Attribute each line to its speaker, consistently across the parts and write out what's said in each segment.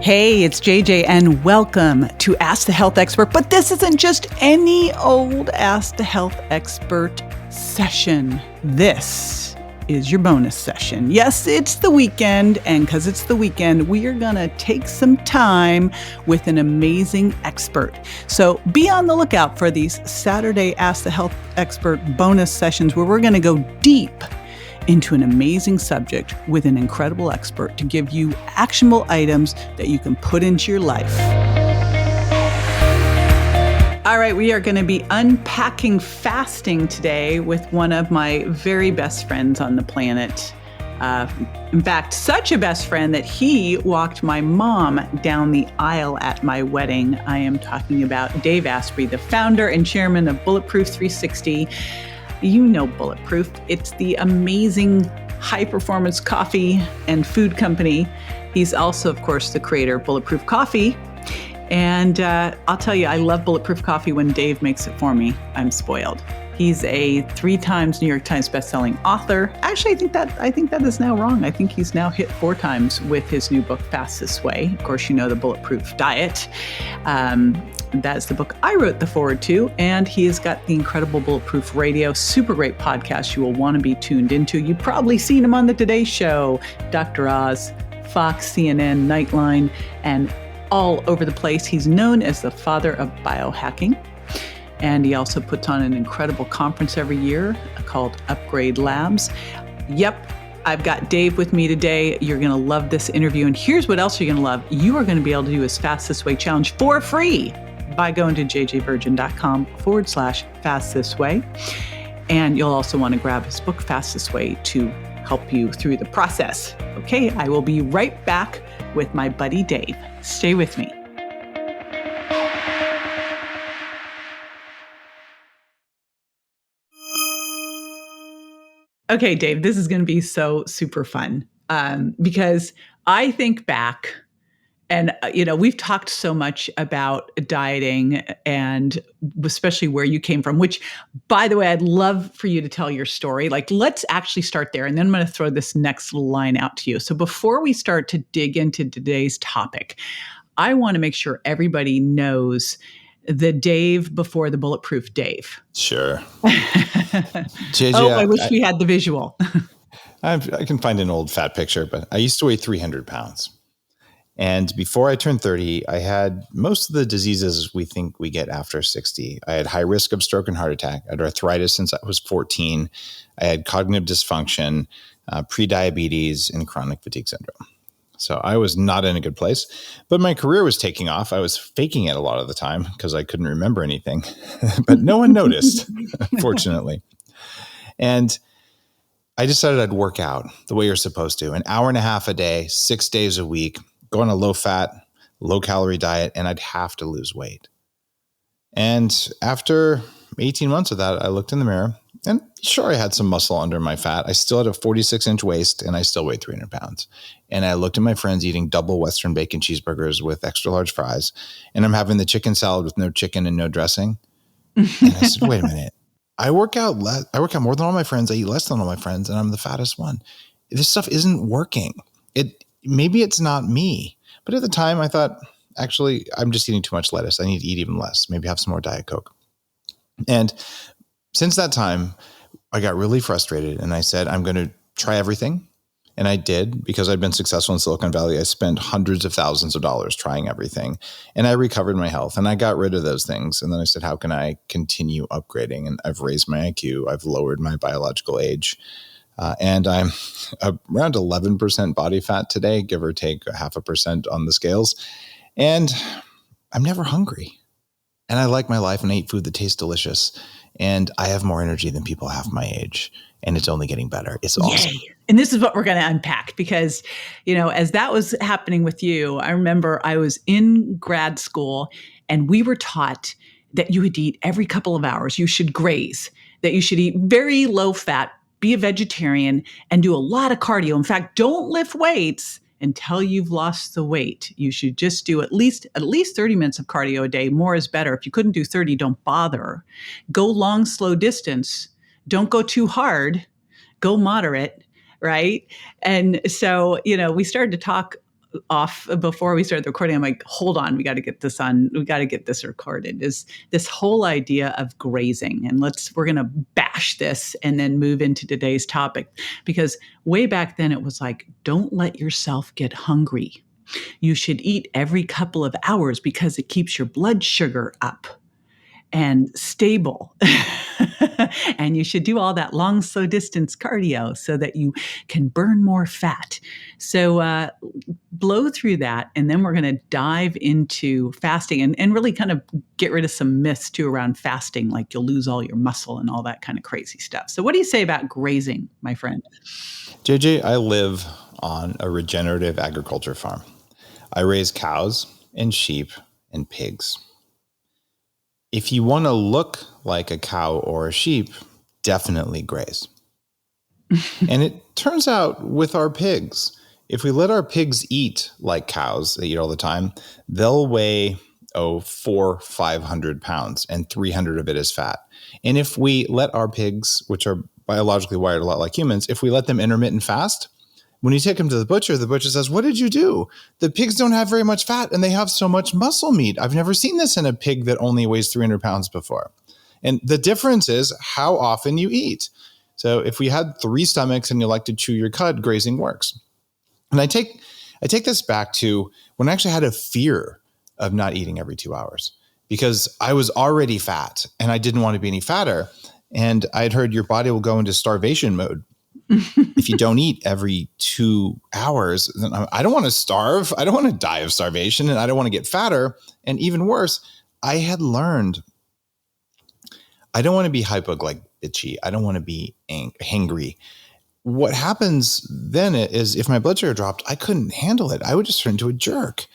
Speaker 1: Hey, it's JJ, and welcome to Ask the Health Expert. But this isn't just any old Ask the Health Expert session. This is your bonus session. Yes, it's the weekend, and because it's the weekend, we are going to take some time with an amazing expert. So be on the lookout for these Saturday Ask the Health Expert bonus sessions where we're going to go deep into an amazing subject with an incredible expert to give you actionable items that you can put into your life. All right, we are going to be unpacking fasting today with one of my very best friends on the planet. In fact, such a best friend that he walked my mom down the aisle at my wedding. I am talking about Dave Asprey, the founder and chairman of Bulletproof 360. You know Bulletproof. It's the amazing high-performance coffee and food company. He's also, of course, the creator of Bulletproof Coffee. And I'll tell you, I love Bulletproof Coffee when Dave makes it for me. I'm spoiled. He's a 3 times New York Times bestselling author. Actually, I think that is now wrong. I think he's now hit 4 times with his new book, Fast This Way. Of course, you know the Bulletproof Diet. That's the book I wrote the foreword to. And he has got the incredible Bulletproof Radio, super great podcast you will want to be tuned into. You've probably seen him on the Today Show, Dr. Oz, Fox, CNN, Nightline, and all over the place. He's known as the father of biohacking. And he also puts on an incredible conference every year called Upgrade Labs. Yep, I've got Dave with me today. You're going to love this interview. And here's what else you're going to love. You are going to be able to do his Fast This Way challenge for free by going to jjvirgin.com/Fast This Way. And you'll also want to grab his book, Fast This Way, to help you through the process. Okay, I will be right back with my buddy Dave. Stay with me. Okay, Dave, this is going to be so super fun because I think back and, we've talked so much about dieting and especially where you came from, which, by the way, I'd love for you to tell your story. Like, let's actually start there. And then I'm going to throw this next little line out to you. So before we start to dig into today's topic, I want to make sure everybody knows the Dave before the Bulletproof Dave.
Speaker 2: Sure. JJ,
Speaker 1: I wish we had the visual.
Speaker 2: I can find an old fat picture, but I used to weigh 300 pounds. And before I turned 30, I had most of the diseases we think we get after 60. I had high risk of stroke and heart attack. I had arthritis since I was 14. I had cognitive dysfunction, prediabetes, and chronic fatigue syndrome. So I was not in a good place, but my career was taking off. I was faking it a lot of the time because I couldn't remember anything, but no one noticed, fortunately. And I decided I'd work out the way you're supposed to, an hour and a half a day, 6 days a week, go on a low fat, low calorie diet, and I'd have to lose weight. And after 18 months of that, I looked in the mirror and sure, I had some muscle under my fat. I still had a 46-inch waist and I still weighed 300 pounds. And I looked at my friends eating double Western bacon cheeseburgers with extra large fries. And I'm having the chicken salad with no chicken and no dressing. And I said, wait a minute. I work out more than all my friends. I eat less than all my friends and I'm the fattest one. This stuff isn't working. Maybe it's not me. But at the time I thought, actually, I'm just eating too much lettuce. I need to eat even less. Maybe have some more Diet Coke. And since that time, I got really frustrated and I said, I'm going to try everything. And I did because I'd been successful in Silicon Valley. I spent hundreds of thousands of dollars trying everything and I recovered my health and I got rid of those things. And then I said, how can I continue upgrading? And I've raised my IQ. I've lowered my biological age. And I'm around 11% body fat today, give or take 0.5% on the scales. And I'm never hungry. And I like my life and I eat food that tastes delicious. And I have more energy than people half my age. And it's only getting better. It's awesome.
Speaker 1: Yay. And this is what we're going to unpack because, as that was happening with you, I remember I was in grad school and we were taught that you would eat every couple of hours. You should graze, that you should eat very low fat, be a vegetarian, and do a lot of cardio. In fact, don't lift weights until you've lost the weight. You should just do at least 30 minutes of cardio a day. More is better. If you couldn't do 30, don't bother. Go long, slow distance. Don't go too hard. Go moderate, right? And so, we started to talk off before we started the recording. I'm like, hold on, we got to get this on. We got to get this recorded. Is this whole idea of grazing, and we're going to bash this and then move into today's topic, because way back then it was like, don't let yourself get hungry. You should eat every couple of hours because it keeps your blood sugar up and stable. And you should do all that long, slow distance cardio so that you can burn more fat. So blow through that. And then we're going to dive into fasting and really kind of get rid of some myths too around fasting, like you'll lose all your muscle and all that kind of crazy stuff. So what do you say about grazing, my friend?
Speaker 2: JJ, I live on a regenerative agriculture farm. I raise cows and sheep and pigs. If you want to look like a cow or a sheep, definitely graze. And it turns out with our pigs, if we let our pigs eat like cows, they eat all the time, they'll weigh 500 pounds and 300 of it is fat. And if we let our pigs, which are biologically wired a lot like humans, if we let them intermittent fast, when you take them to the butcher says, what did you do? The pigs don't have very much fat and they have so much muscle meat. I've never seen this in a pig that only weighs 300 pounds before. And the difference is how often you eat. So if we had 3 stomachs and you like to chew your cud, grazing works. And I take this back to when I actually had a fear of not eating every 2 hours because I was already fat and I didn't want to be any fatter. And I had heard your body will go into starvation mode if you don't eat every 2 hours. Then I don't want to starve. I don't want to die of starvation and I don't want to get fatter. And even worse, I had learned I don't want to be hypoglycemic. I don't want to be hangry. What happens then is if my blood sugar dropped, I couldn't handle it. I would just turn into a jerk.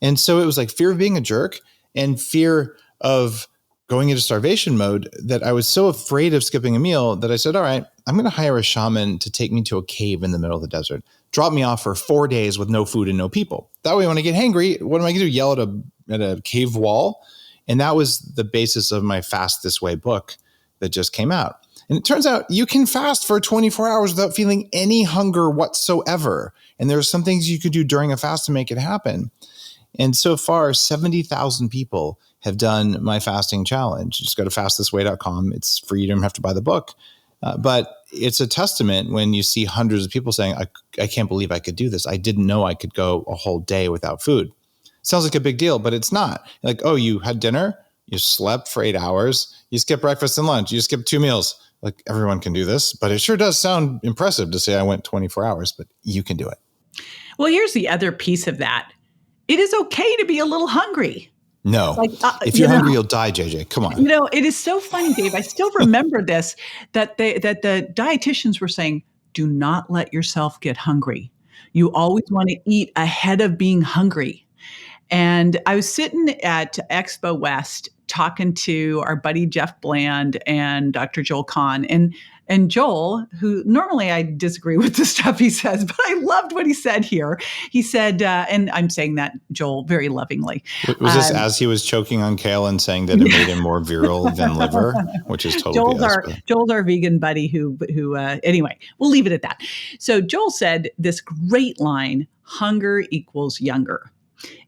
Speaker 2: And so it was like fear of being a jerk and fear of going into starvation mode that I was so afraid of skipping a meal that I said, all right, I'm going to hire a shaman to take me to a cave in the middle of the desert, drop me off for 4 days with no food and no people. That way, when I get hangry, what am I going to do? Yell at a cave wall? And that was the basis of my Fast This Way book that just came out. And it turns out you can fast for 24 hours without feeling any hunger whatsoever. And there are some things you could do during a fast to make it happen. And so far, 70,000 people have done my fasting challenge. Just go to fastthisway.com. It's free. You don't have to buy the book. But it's a testament when you see hundreds of people saying, I can't believe I could do this. I didn't know I could go a whole day without food. Sounds like a big deal, but it's not. Like, oh, you had dinner, you slept for 8 hours, you skipped breakfast and lunch, you skipped 2 meals. Like, everyone can do this, but it sure does sound impressive to say I went 24 hours, but you can do it.
Speaker 1: Well, here's the other piece of that. It is okay to be a little hungry.
Speaker 2: No, if you're hungry, you'll die, JJ. Come on.
Speaker 1: It is so funny, Dave. I still remember this, that the dietitians were saying, do not let yourself get hungry. You always want to eat ahead of being hungry. And I was sitting at Expo West talking to our buddy Jeff Bland and Dr. Joel Kahn. And Joel, who normally I disagree with the stuff he says, but I loved what he said here. He said, and I'm saying that, Joel, very lovingly.
Speaker 2: Was this as he was choking on kale and saying that it made him more virile than liver, which is totally
Speaker 1: Joel's our vegan buddy who anyway, we'll leave it at that. So Joel said this great line, hunger equals younger.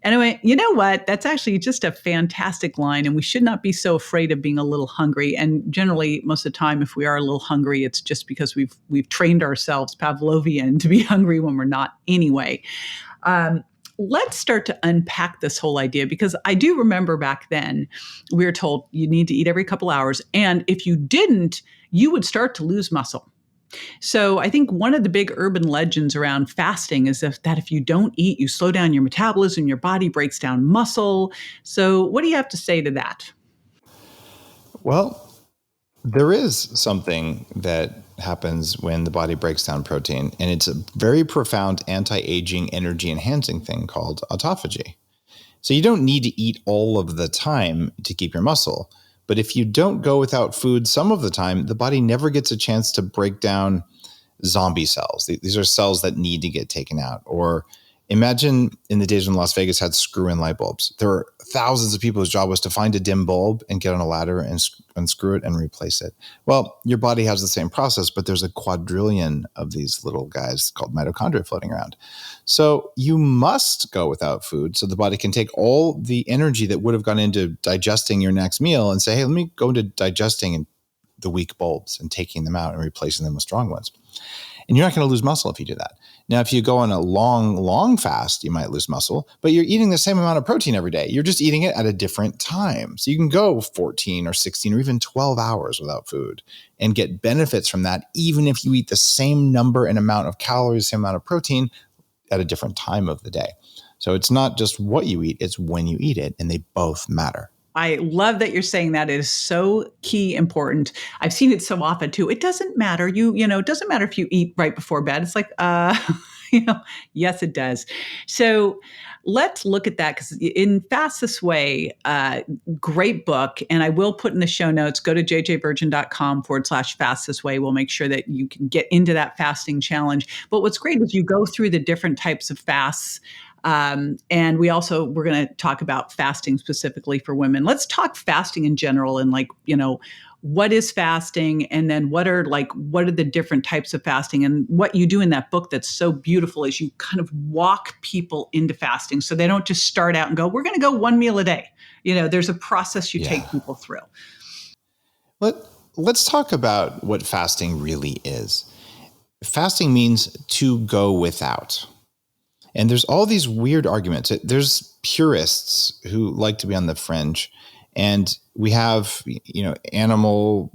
Speaker 1: Anyway, you know what? That's actually just a fantastic line, and we should not be so afraid of being a little hungry. And generally, most of the time, if we are a little hungry, it's just because we've trained ourselves Pavlovian to be hungry when we're not anyway. Let's start to unpack this whole idea, because I do remember back then we were told you need to eat every couple hours, and if you didn't, you would start to lose muscle. So I think one of the big urban legends around fasting is that if you don't eat, you slow down your metabolism, your body breaks down muscle. So what do you have to say to that?
Speaker 2: Well, there is something that happens when the body breaks down protein, and it's a very profound anti-aging, energy-enhancing thing called autophagy. So you don't need to eat all of the time to keep your muscle. But if you don't go without food some of the time, the body never gets a chance to break down zombie cells. These are cells that need to get taken out, or Imagine in the days when Las Vegas had screw-in light bulbs. There were thousands of people whose job was to find a dim bulb and get on a ladder and unscrew it and replace it. Well, your body has the same process, but there's a quadrillion of these little guys called mitochondria floating around. So you must go without food so the body can take all the energy that would have gone into digesting your next meal and say, hey, let me go into digesting the weak bulbs and taking them out and replacing them with strong ones. And you're not going to lose muscle if you do that. Now, if you go on a long fast, you might lose muscle, but you're eating the same amount of protein every day. You're just eating it at a different time. So you can go 14 or 16 or even 12 hours without food and get benefits from that, even if you eat the same number and amount of calories, same amount of protein at a different time of the day. So it's not just what you eat, it's when you eat it, and they both matter.
Speaker 1: I love that you're saying that. It is so key important. I've seen it so often too. It doesn't matter. It doesn't matter if you eat right before bed. It's like, yes, it does. So let's look at that because in Fast This Way, great book. And I will put in the show notes, go to jjvirgin.com/fast this way. We'll make sure that you can get into that fasting challenge. But what's great is you go through the different types of fasts. And we're going to talk about fasting specifically for women. Let's talk fasting in general and what is fasting? And then what are the different types of fasting? And what you do in that book that's so beautiful is you kind of walk people into fasting. So they don't just start out and go, we're going to go one meal a day. There's a process you take people through.
Speaker 2: Let's talk about what fasting really is. Fasting means to go without. And there's all these weird arguments. There's purists who like to be on the fringe. And we have, animal,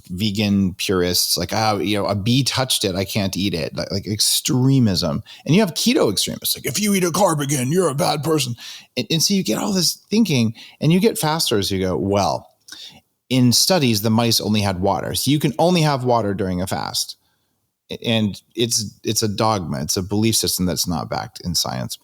Speaker 2: vegan purists like, a bee touched it, I can't eat it, like extremism. And you have keto extremists, like if you eat a carb again, you're a bad person. And so you get all this thinking and you get faster as you go, well, in studies, the mice only had water. So you can only have water during a fast. And it's a dogma. It's a belief system that's not backed in science.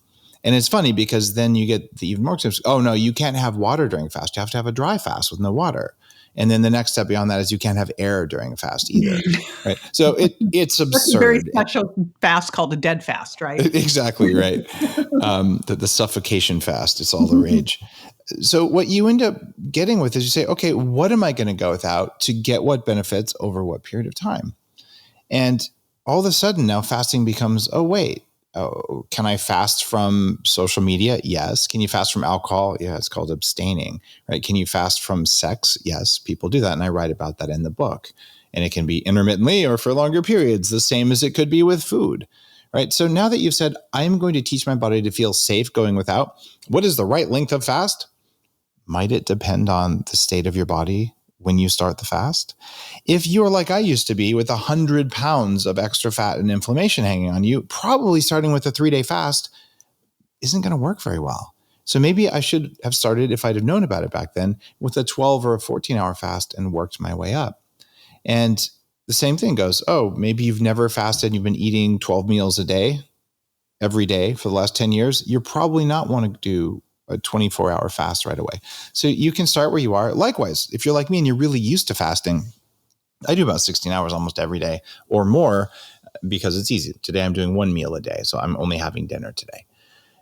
Speaker 2: And it's funny because then you get the even more extremes. Oh, no, you can't have water during a fast. You have to have a dry fast with no water. And then the next step beyond that is you can't have air during a fast either. Right? So it's absurd.
Speaker 1: That's a very special fast called a dead fast, right?
Speaker 2: Exactly right. The suffocation fast. It's all the rage. So what you end up getting with is you say, okay, what am I going to go without to get what benefits over what period of time? And all of a sudden now fasting becomes, can I fast from social media? Yes. Can you fast from alcohol? Yeah, it's called abstaining, right? Can you fast from sex? Yes, people do that. And I write about that in the book. And it can be intermittently or for longer periods, the same as it could be with food, right? So now that you've said, I'm going to teach my body to feel safe going without, what is the right length of fast? Might it depend on the state of your body when you start the fast? If you're like I used to be with 100 pounds of extra fat and inflammation hanging on you, probably starting with a 3-day fast isn't going to work very well. So maybe I should have started, if I'd have known about it back then, with a 12 or a 14-hour fast and worked my way up. And the same thing goes, maybe you've never fasted and you've been eating 12 meals a day, every day for the last 10 years. You're probably not want to do a 24-hour fast right away. So you can start where you are. Likewise, if you're like me and you're really used to fasting, I do about 16 hours almost every day or more because it's easy. Today I'm doing one meal a day. So I'm only having dinner today.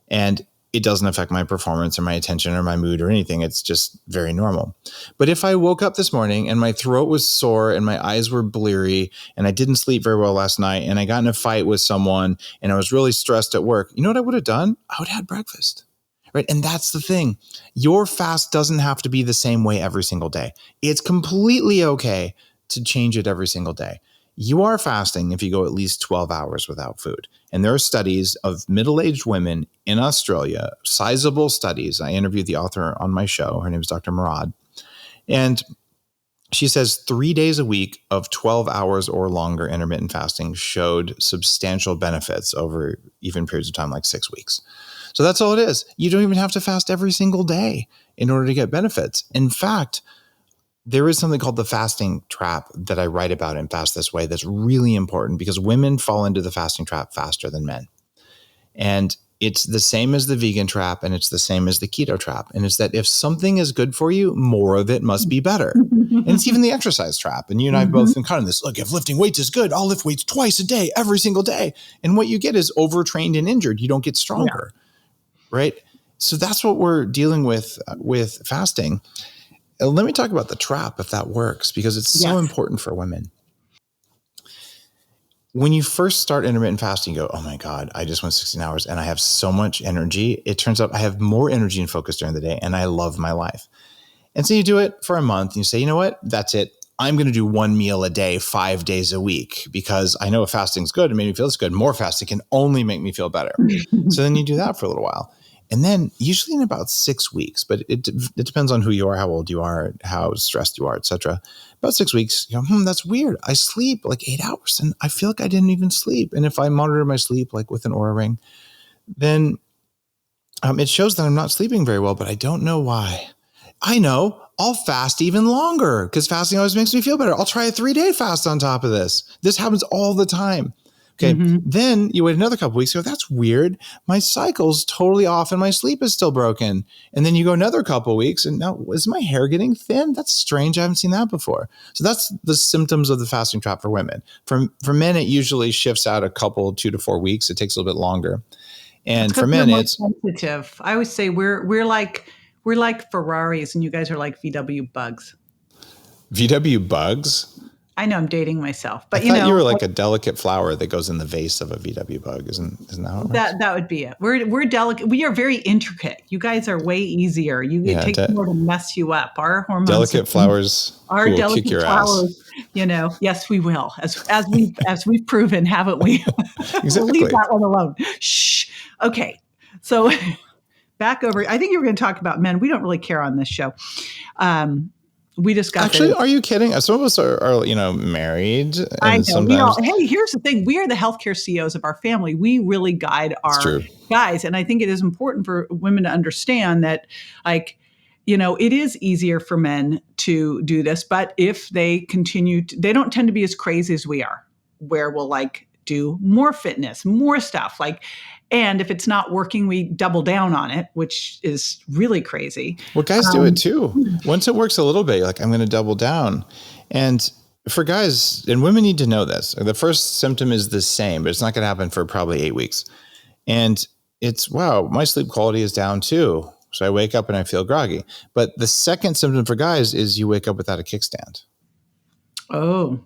Speaker 2: And it doesn't affect my performance or my attention or my mood or anything. It's just very normal. But if I woke up this morning and my throat was sore and my eyes were bleary and I didn't sleep very well last night and I got in a fight with someone and I was really stressed at work, you know what I would have done? I would have had breakfast. Right. And that's the thing. Your fast doesn't have to be the same way every single day. It's completely okay to change it every single day. You are fasting if you go at least 12 hours without food. And there are studies of middle-aged women in Australia, sizable studies. I interviewed the author on my show. Her name is Dr. Murad. And she says 3 days a week of 12 hours or longer intermittent fasting showed substantial benefits over even periods of time like 6 weeks. So that's all it is. You don't even have to fast every single day in order to get benefits. In fact, there is something called the fasting trap that I write about in Fast This Way that's really important because women fall into the fasting trap faster than men. And it's the same as the vegan trap, and it's the same as the keto trap. And it's that if something is good for you, more of it must be better. And it's even the exercise trap. And you and I have both been caught in this. Look, if lifting weights is good, I'll lift weights twice a day, every single day. And what you get is overtrained and injured. You don't get stronger, right? So that's what we're dealing with fasting. Let me talk about the trap, if that works, because it's so important for women. When you first start intermittent fasting, you go, oh my God, I just went 16 hours and I have so much energy. It turns out I have more energy and focus during the day and I love my life. And so you do it for a month and you say, you know what? That's it. I'm going to do one meal a day, 5 days a week, because I know if fasting's good, it made me feel good. More fasting can only make me feel better. So then you do that for a little while. And then usually in about 6 weeks, but it depends on who you are, how old you are, how stressed you are, et cetera. About 6 weeks, you go, that's weird. I sleep like 8 hours and I feel like I didn't even sleep. And if I monitor my sleep, like with an Oura ring, then it shows that I'm not sleeping very well, but I don't know why. I know I'll fast even longer because fasting always makes me feel better. I'll try a 3-day fast on top of this. This happens all the time. Okay. Then you wait another couple weeks. You go, that's weird. My cycle's totally off and my sleep is still broken. And then you go another couple weeks and now is my hair getting thin? That's strange. I haven't seen that before. So that's the symptoms of the fasting trap for women. For men, it usually shifts out a couple, 2 to 4 weeks. It takes a little bit longer. And for men, it's
Speaker 1: sensitive. I always say we're like Ferraris and you guys are like VW bugs.
Speaker 2: VW bugs?
Speaker 1: I know I'm dating myself, but
Speaker 2: I thought you were like a delicate flower that goes in the vase of a VW bug. Isn't that how it works?
Speaker 1: That would be it. We're delicate. We are very intricate. You guys are way easiver. It takes more to mess you up. Our hormones.
Speaker 2: Delicate flowers.
Speaker 1: Our
Speaker 2: will
Speaker 1: delicate
Speaker 2: kick your
Speaker 1: flowers.
Speaker 2: Ass.
Speaker 1: Yes, we will. As we've proven, haven't we?
Speaker 2: Exactly.
Speaker 1: We'll leave that one alone. Shh. Okay. So back over. I think you were going to talk about men. We don't really care on this show. We just got
Speaker 2: actually. Are you kidding? Some of us are married. And
Speaker 1: I know.
Speaker 2: sometimes
Speaker 1: Hey, here's the thing: we are the healthcare CEOs of our family. We really guide our guys, and I think it is important for women to understand that, it is easier for men to do this. But if they continue, they don't tend to be as crazy as we are, where we'll do more fitness, more stuff And if it's not working, we double down on it, which is really crazy.
Speaker 2: Well, guys do it too. Once it works a little bit, you're like, I'm going to double down. And for guys, and women need to know this, the first symptom is the same, but it's not going to happen for probably 8 weeks. And it's, wow, my sleep quality is down too. So I wake up and I feel groggy. But the second symptom for guys is you wake up without a kickstand.
Speaker 1: Oh.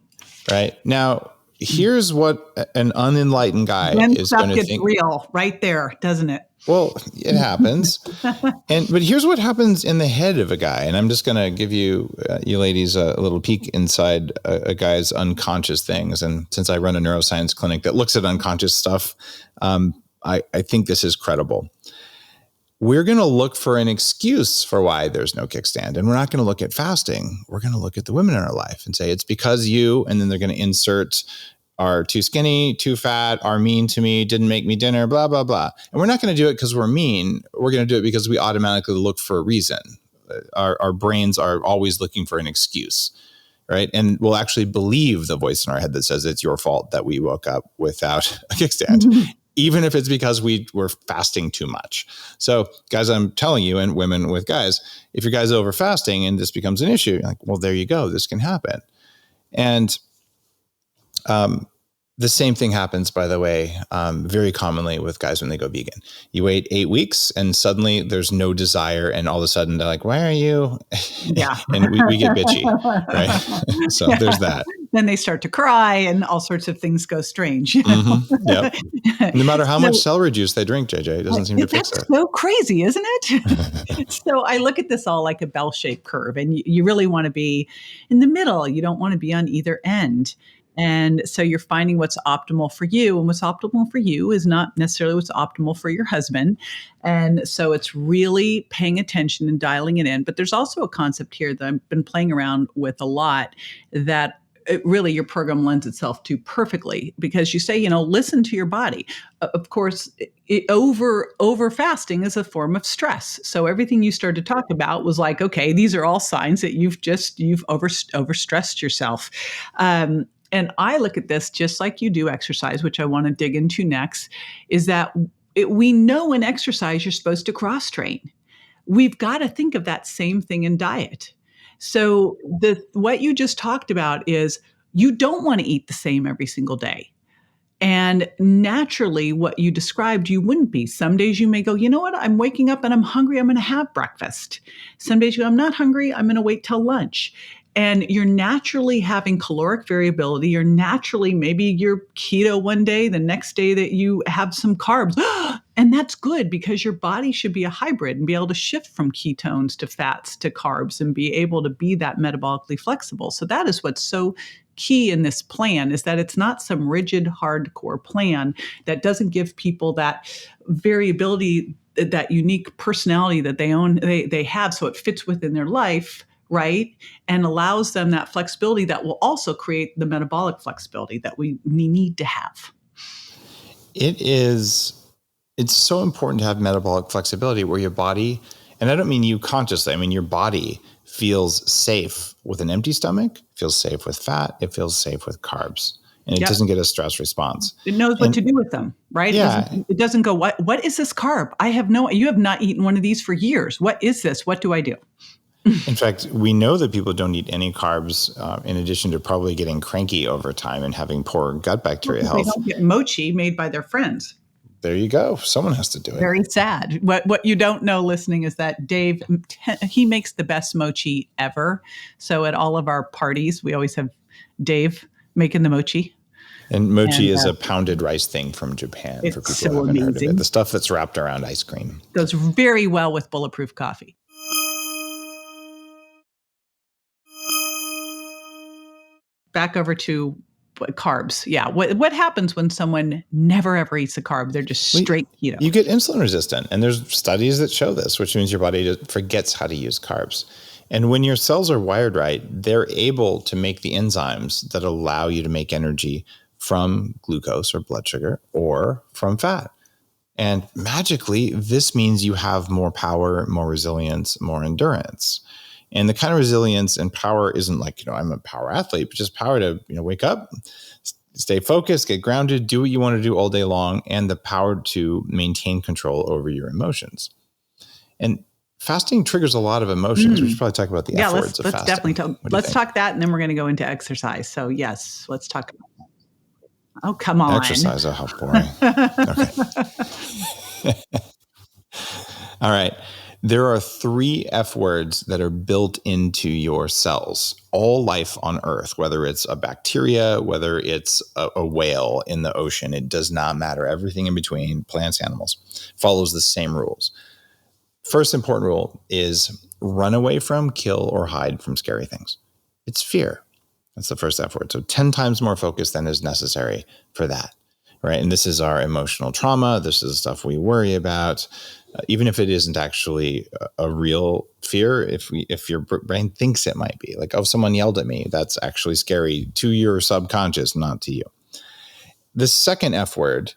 Speaker 2: Right. Now, here's what an unenlightened guy is going to think.
Speaker 1: Gets real right there, doesn't it?
Speaker 2: Well, it happens. But here's what happens in the head of a guy. And I'm just going to give you ladies a little peek inside a guy's unconscious things. And since I run a neuroscience clinic that looks at unconscious stuff, I think this is credible. We're going to look for an excuse for why there's no kickstand. And we're not going to look at fasting. We're going to look at the women in our life and say, it's because you, and then they're going to insert are too skinny, too fat, are mean to me, didn't make me dinner, blah, blah, blah. And we're not going to do it because we're mean. We're going to do it because we automatically look for a reason. Our brains are always looking for an excuse, right? And we'll actually believe the voice in our head that says it's your fault that we woke up without a kickstand. Mm-hmm. Even if it's because we were fasting too much. So guys, I'm telling you, and women with guys, if your guy's over fasting and this becomes an issue, you're like, well, there you go. This can happen. And the same thing happens, by the way, very commonly with guys when they go vegan. You wait 8 weeks and suddenly there's no desire. And all of a sudden they're like, why are you?
Speaker 1: Yeah.
Speaker 2: And we get bitchy, right? So there's that.
Speaker 1: Then they start to cry and all sorts of things go strange.
Speaker 2: Mm-hmm. Yep. No matter how much celery juice they drink, JJ, it doesn't seem to fix it.
Speaker 1: That's so crazy, isn't it? So I look at this all like a bell-shaped curve, and you really want to be in the middle. You don't want to be on either end. And so you're finding what's optimal for you, and what's optimal for you is not necessarily what's optimal for your husband. And so it's really paying attention and dialing it in. But there's also a concept here that I've been playing around with a lot that really your program lends itself to perfectly, because you say, listen to your body. Of course, over fasting is a form of stress. So everything you started to talk about was like, okay, these are all signs that you've overstressed yourself. And I look at this just like you do exercise, which I want to dig into next, is that we know in exercise you're supposed to cross train. We've got to think of that same thing in diet. So what you just talked about is you don't want to eat the same every single day. And naturally, what you described, you wouldn't be. Some days you may go, you know what? I'm waking up and I'm hungry. I'm going to have breakfast. Some days you go, I'm not hungry. I'm going to wait till lunch. And you're naturally having caloric variability. You're naturally, maybe you're keto one day, the next day that you have some carbs. And that's good because your body should be a hybrid and be able to shift from ketones to fats to carbs and be able to be that metabolically flexible. So that is what's so key in this plan, is that it's not some rigid, hardcore plan that doesn't give people that variability, that unique personality that they have, so it fits within their life, right? And allows them that flexibility that will also create the metabolic flexibility that we need to have.
Speaker 2: It's so important to have metabolic flexibility where your body, and I don't mean you consciously, I mean your body feels safe with an empty stomach, feels safe with fat, it feels safe with carbs, and it doesn't get a stress response.
Speaker 1: It knows what to do with them, right?
Speaker 2: Yeah.
Speaker 1: It doesn't go, what is this carb? You have not eaten one of these for years. What is this? What do I do?
Speaker 2: In fact, we know that people don't eat any carbs in addition to probably getting cranky over time and having poor gut bacteria health. They
Speaker 1: don't get mochi made by their friends.
Speaker 2: There you go. Someone has to do it.
Speaker 1: Very sad. What you don't know listening is that Dave, he makes the best mochi ever. So at all of our parties, we always have Dave making the mochi.
Speaker 2: And mochi is a pounded rice thing from Japan for people who haven't heard of it. The stuff that's wrapped around ice cream.
Speaker 1: Goes very well with Bulletproof Coffee. Back over to carbs. Yeah. What happens when someone never ever eats a carb? They're just straight keto.
Speaker 2: You get insulin resistant. And there's studies that show this, which means your body just forgets how to use carbs. And when your cells are wired right, they're able to make the enzymes that allow you to make energy from glucose or blood sugar or from fat. And magically, this means you have more power, more resilience, more endurance. And the kind of resilience and power isn't like, I'm a power athlete, but just power to, wake up, stay focused, get grounded, do what you want to do all day long, and the power to maintain control over your emotions. And fasting triggers a lot of emotions. We should probably talk about the F words of fasting.
Speaker 1: Definitely let's talk that, and then we're going to go into exercise. So yes, let's talk about that. Oh, come on.
Speaker 2: Exercise, how boring. Okay. All right. There are 3 F words that are built into your cells. All life on Earth, whether it's a bacteria, whether it's a whale in the ocean, it does not matter. Everything in between, plants, animals, follows the same rules. First important rule is run away from, kill, or hide from scary things. It's fear. That's the first F word. So 10 times more focus than is necessary for that, right? And this is our emotional trauma. This is the stuff we worry about. Even if it isn't actually a real fear, if your brain thinks it might be, like, oh, someone yelled at me, that's actually scary to your subconscious, not to you. The second F word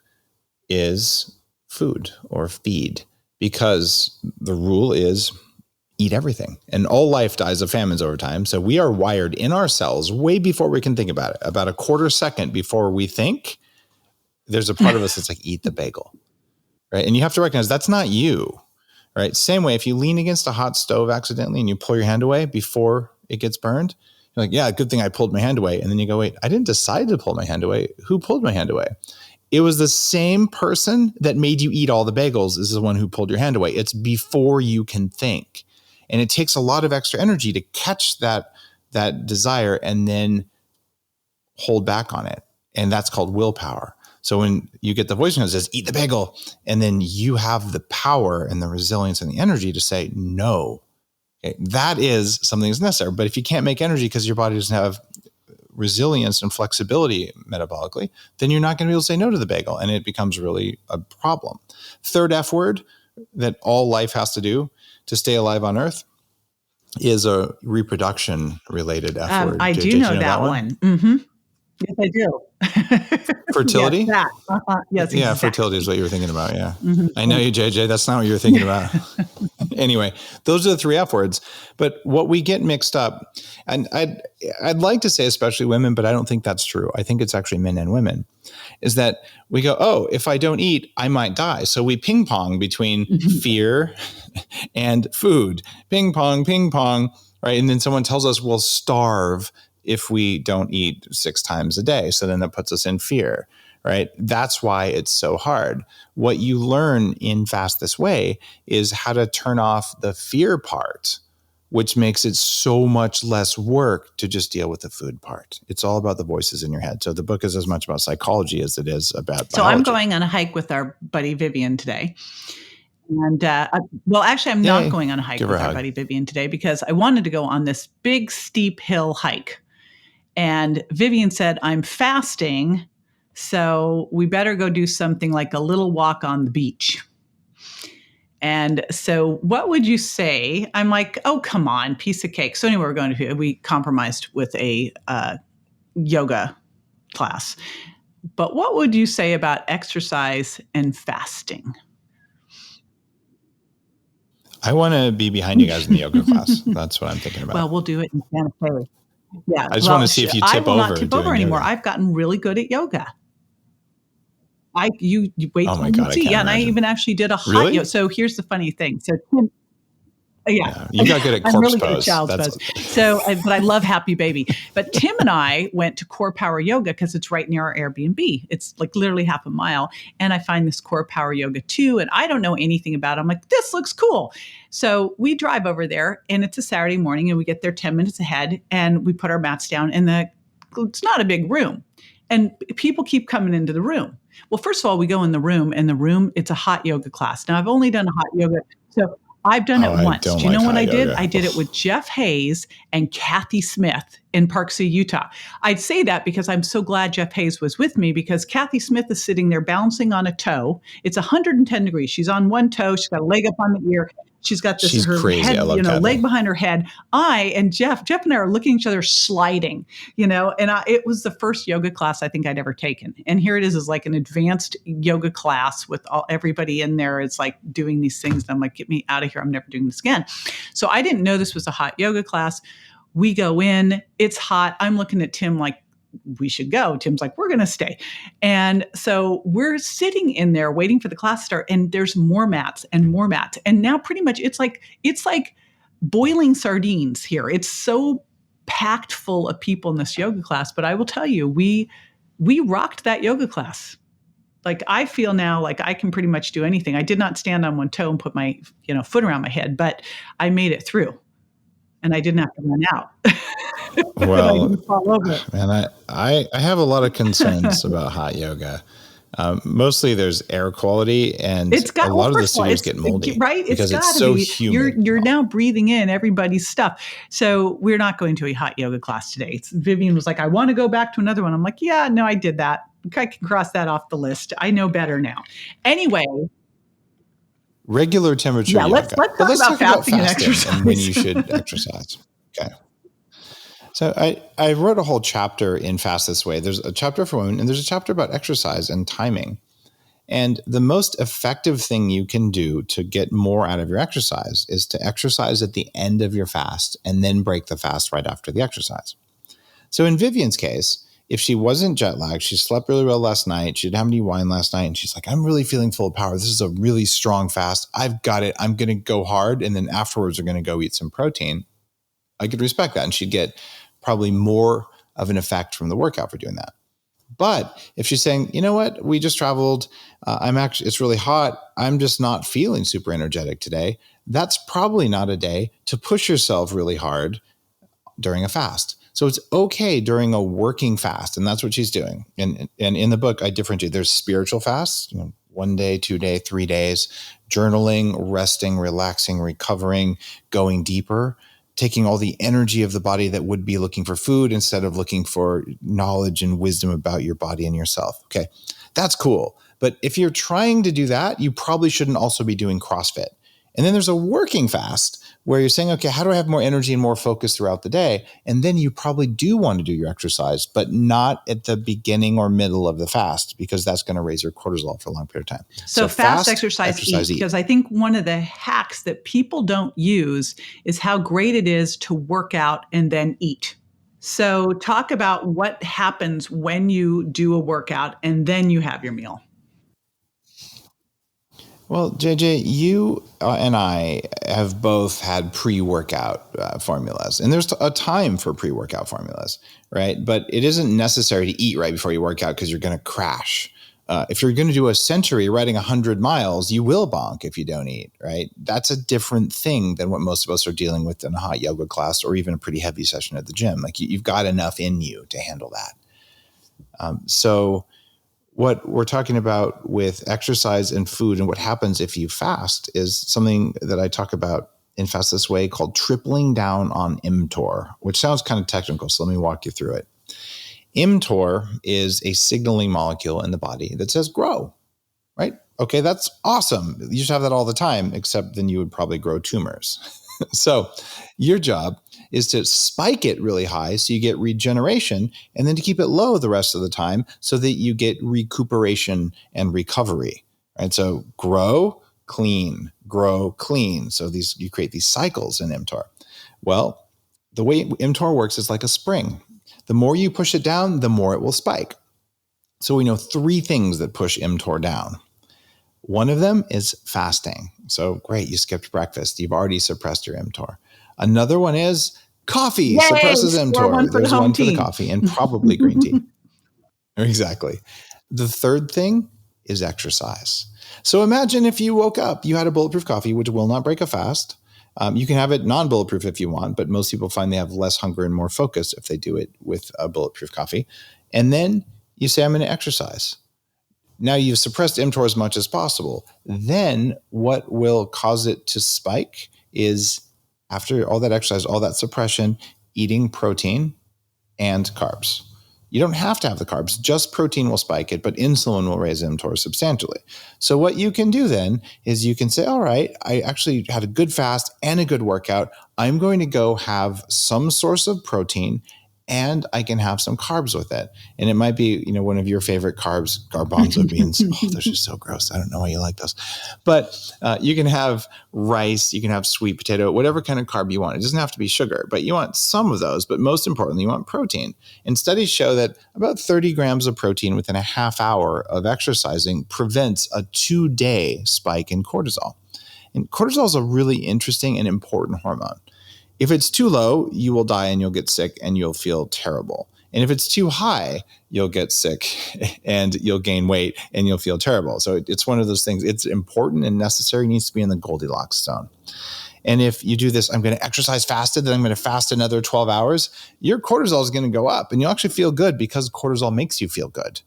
Speaker 2: is food or feed, because the rule is eat everything. And all life dies of famines over time. So we are wired in our cells way before we can think about it. About a quarter second before we think, there's a part of us that's like, eat the bagel. Right. And you have to recognize that's not you. Right. Same way, if you lean against a hot stove accidentally and you pull your hand away before it gets burned, you're like, yeah, good thing I pulled my hand away. And then you go, wait, I didn't decide to pull my hand away. Who pulled my hand away? It was the same person that made you eat all the bagels is the one who pulled your hand away. It's before you can think. And it takes a lot of extra energy to catch that desire and then hold back on it. And that's called willpower. So when you get the voice that says, eat the bagel, and then you have the power and the resilience and the energy to say no, okay, that is something that's necessary. But if you can't make energy because your body doesn't have resilience and flexibility metabolically, then you're not going to be able to say no to the bagel. And it becomes really a problem. Third F word that all life has to do to stay alive on Earth is a reproduction related F word.
Speaker 1: I do know that one. Mm-hmm. Yes, I do.
Speaker 2: Fertility?
Speaker 1: Yes, yes,
Speaker 2: yeah,
Speaker 1: exactly.
Speaker 2: Fertility is what you were thinking about. Yeah. Mm-hmm. I know you, JJ. That's not what you were thinking about. Anyway, those are the three F words. But what we get mixed up, and I'd like to say especially women, but I don't think that's true. I think it's actually men and women, is that we go, oh, if I don't eat, I might die. So we ping pong between fear and food. Ping pong, right? And then someone tells us we'll starve if we don't eat 6 times a day. So then that puts us in fear, right? That's why it's so hard. What you learn in Fast This Way is how to turn off the fear part, which makes it so much less work to just deal with the food part. It's all about the voices in your head. So the book is as much about psychology as it is about biology.
Speaker 1: So I'm going on a hike with our buddy Vivian today. And well, actually, I'm not going on a hike with our buddy Vivian today because I wanted to go on this big, steep hill hike. And Vivian said, I'm fasting, so we better go do something like a little walk on the beach. And so what would you say? I'm like, oh, come on, piece of cake. So anyway, we compromised with a yoga class. But what would you say about exercise and fasting?
Speaker 2: I want to be behind you guys in the yoga class. That's what I'm thinking about.
Speaker 1: Well, we'll do it in Santa Fe. Yeah,
Speaker 2: I just want to see if you tip over.
Speaker 1: I will not tip over anymore. I've gotten really good at yoga. You wait.
Speaker 2: Oh my God!
Speaker 1: See,
Speaker 2: and
Speaker 1: I even actually did a hot yoga. So here's the funny thing. So Tim,
Speaker 2: you got good at corpse
Speaker 1: really
Speaker 2: pose.
Speaker 1: Good at child's pose. So, but I love Happy Baby. But Tim and I went to Core Power Yoga because it's right near our Airbnb. It's like literally half a mile. And I find this Core Power Yoga too. And I don't know anything about it. I'm like, this looks cool. So we drive over there and it's a Saturday morning and we get there 10 minutes ahead and we put our mats down and it's not a big room. And people keep coming into the room. Well, first of all, we go in the room and it's a hot yoga class. Now I've only done hot yoga. So I've done it once. Do you know what I did? I did it with Jeff Hayes and Kathy Smith in Park City, Utah. I'd say that because I'm so glad Jeff Hayes was with me because Kathy Smith is sitting there balancing on a toe. It's 110 degrees. She's on one toe. She's got a leg up on the ear. She's got this her
Speaker 2: crazy.
Speaker 1: head,
Speaker 2: Kathy.
Speaker 1: leg behind her head. Jeff and I are looking at each other sliding, and it was the first yoga class I think I'd ever taken. And here it is like an advanced yoga class with everybody in there. It's like doing these things. And I'm like, get me out of here. I'm never doing this again. So I didn't know this was a hot yoga class. We go in, it's hot. I'm looking at Tim like, we should go. Tim's like, we're going to stay. And so we're sitting in there waiting for the class to start. And there's more mats and more mats. And now pretty much it's like boiling sardines here. It's so packed full of people in this yoga class. But I will tell you, we rocked that yoga class. Like I feel now like I can pretty much do anything. I did not stand on one toe and put my foot around my head, but I made it through. And I didn't have to run out.
Speaker 2: Well, man, I have a lot of concerns about hot yoga. Mostly there's air quality and a lot of the studios get moldy.
Speaker 1: Right?
Speaker 2: Because it's so humid.
Speaker 1: You're now breathing in everybody's stuff. So we're not going to a hot yoga class today. Vivian was like, I want to go back to another one. I'm like, yeah, no, I did that. I can cross that off the list. I know better now. Anyway.
Speaker 2: Regular temperature yoga.
Speaker 1: Let's talk about fasting and exercise.
Speaker 2: And when you should exercise. Okay. So I wrote a whole chapter in Fast This Way. There's a chapter for women, and there's a chapter about exercise and timing. And the most effective thing you can do to get more out of your exercise is to exercise at the end of your fast and then break the fast right after the exercise. So in Vivian's case, if she wasn't jet lagged, she slept really well last night, she didn't have any wine last night, and she's like, I'm really feeling full of power. This is a really strong fast. I've got it. I'm going to go hard. And then afterwards, we're going to go eat some protein. I could respect that. And she'd get probably more of an effect from the workout for doing that. But if she's saying, you know what, we just traveled, it's really hot, I'm just not feeling super energetic today, that's probably not a day to push yourself really hard during a fast. So it's okay during a working fast, and that's what she's doing. And in the book, I differentiate. There's spiritual fasts, 1 day, 2 day, 3 days, journaling, resting, relaxing, recovering, going deeper, taking all the energy of the body that would be looking for food instead of looking for knowledge and wisdom about your body and yourself. Okay, that's cool. But if you're trying to do that, you probably shouldn't also be doing CrossFit. And then there's a working fast where you're saying, okay, how do I have more energy and more focus throughout the day? And then you probably do want to do your exercise, but not at the beginning or middle of the fast, because that's going to raise your cortisol for a long period of time.
Speaker 1: So fast, exercise, eat. Because I think one of the hacks that people don't use is how great it is to work out and then eat. So talk about what happens when you do a workout and then you have your meal.
Speaker 2: Well, JJ, you and I have both had pre-workout formulas, and there's a time for pre-workout formulas, right? But it isn't necessary to eat right before you work out because you're going to crash. If you're going to do a century riding 100 miles, you will bonk if you don't eat, right? That's a different thing than what most of us are dealing with in a hot yoga class or even a pretty heavy session at the gym. Like you've got enough in you to handle that. So what we're talking about with exercise and food and what happens if you fast is something that I talk about in Fast This Way called tripling down on mTOR, which sounds kind of technical. So let me walk you through it. mTOR is a signaling molecule in the body that says grow, right? Okay, that's awesome. You should have that all the time, except then you would probably grow tumors. So your job is to spike it really high so you get regeneration, and then to keep it low the rest of the time so that you get recuperation and recovery, right? So grow, clean, grow, clean. So you create these cycles in mTOR. Well, the way mTOR works is like a spring. The more you push it down, the more it will spike. So we know 3 things that push mTOR down. One of them is fasting. So great, you skipped breakfast. You've already suppressed your mTOR. Another one is coffee. Yay, suppresses mTOR. There's one for the coffee and probably green tea. Exactly. The third thing is exercise. So imagine if you woke up, you had a Bulletproof coffee, which will not break a fast. You can have it non-bulletproof if you want, but most people find they have less hunger and more focus if they do it with a Bulletproof coffee. And then you say, I'm going to exercise. Now you've suppressed mTOR as much as possible. Then what will cause it to spike is, after all that exercise, all that suppression, eating protein and carbs. You don't have to have the carbs, just protein will spike it, but insulin will raise mTOR substantially. So what you can do then is you can say, all right, I actually had a good fast and a good workout. I'm going to go have some source of protein and I can have some carbs with it. And it might be, one of your favorite carbs, garbanzo beans. Oh, those are so gross. I don't know why you like those. But you can have rice, you can have sweet potato, whatever kind of carb you want. It doesn't have to be sugar, but you want some of those. But most importantly, you want protein. And studies show that about 30 grams of protein within a half hour of exercising prevents a 2-day spike in cortisol. And cortisol is a really interesting and important hormone. If it's too low, you will die and you'll get sick and you'll feel terrible. And if it's too high, you'll get sick and you'll gain weight and you'll feel terrible. So it's one of those things. It's important and necessary, needs to be in the Goldilocks zone. And if you do this, I'm going to exercise fasted, then I'm going to fast another 12 hours, your cortisol is going to go up and you'll actually feel good because cortisol makes you feel good.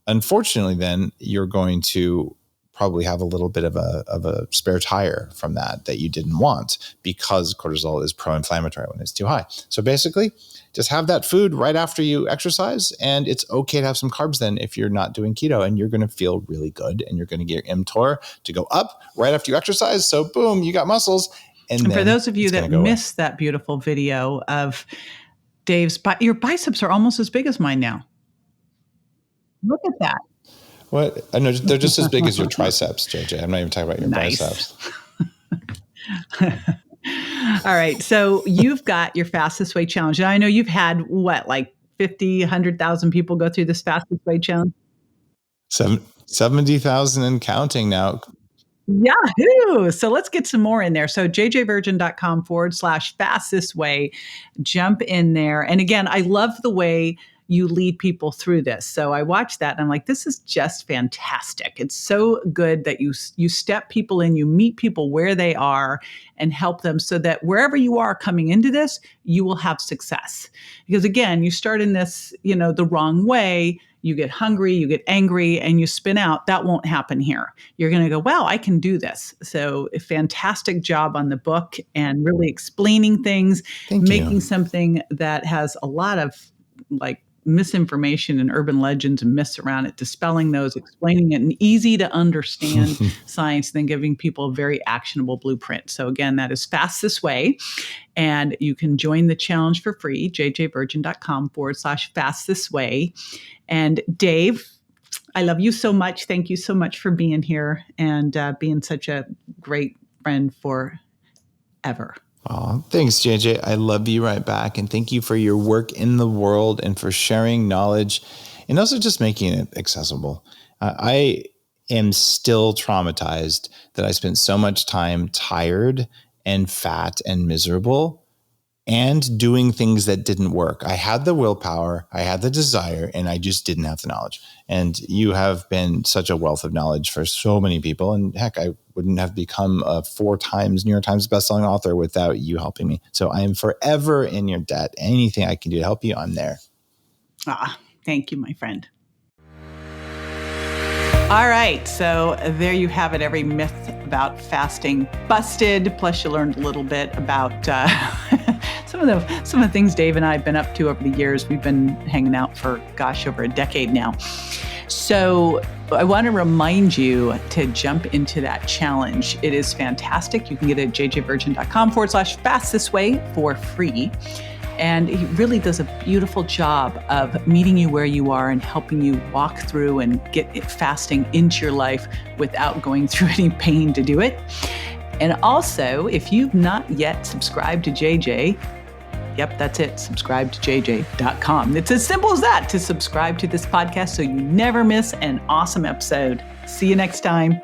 Speaker 2: Unfortunately, then you're going to probably have a little bit of a spare tire from that you didn't want, because cortisol is pro-inflammatory when it's too high. So basically, just have that food right after you exercise, and it's okay to have some carbs then if you're not doing keto, and you're going to feel really good, and you're going to get your mTOR to go up right after you exercise. So boom, you got muscles. And
Speaker 1: for those of you that missed that beautiful video of Dave's, your biceps are almost as big as mine now. Look at that.
Speaker 2: What? I know they're just as big as your triceps, JJ. I'm not even talking about your biceps.
Speaker 1: All right. So you've got your Fast This Way challenge. And I know you've had like 50, 100,000 people go through this Fast This Way challenge.
Speaker 2: 70,000 and counting now.
Speaker 1: Yahoo! So let's get some more in there. So jjvirgin.com/fast this way. Jump in there. And again, I love the way you lead people through this. So I watched that and I'm like, this is just fantastic. It's so good that you step people in, you meet people where they are and help them so that wherever you are coming into this, you will have success. Because again, you start in this, the wrong way, you get hungry, you get angry, and you spin out. That won't happen here. You're going to go, wow, I can do this. So a fantastic job on the book and really explaining things, making something that has a lot of misinformation and urban legends and myths around it, dispelling those, explaining it in easy to understand science, then giving people a very actionable blueprint. So again, that is Fast This Way. And you can join the challenge for free, jjvirgin.com/fast this way. And Dave, I love you so much. Thank you so much for being here and being such a great friend forever.
Speaker 2: Oh, thanks, JJ. I love you right back. And thank you for your work in the world and for sharing knowledge and also just making it accessible. I am still traumatized that I spent so much time tired and fat and miserable and doing things that didn't work. I had the willpower, I had the desire, and I just didn't have the knowledge. And you have been such a wealth of knowledge for so many people. And heck, I wouldn't have become a 4 times New York Times bestselling author without you helping me. So I am forever in your debt. Anything I can do to help you, I'm there.
Speaker 1: Thank you, my friend. All right, so there you have it. Every myth about fasting busted. Plus, you learned a little bit about some of the things Dave and I have been up to over the years. We've been hanging out for, over a decade now. So I want to remind you to jump into that challenge. It is fantastic. You can get it at jjvirgin.com/fast this way for free. And he really does a beautiful job of meeting you where you are and helping you walk through and get fasting into your life without going through any pain to do it. And also, if you've not yet subscribed to JJ, yep, that's it. Subscribe to jj.com. It's as simple as that to subscribe to this podcast so you never miss an awesome episode. See you next time.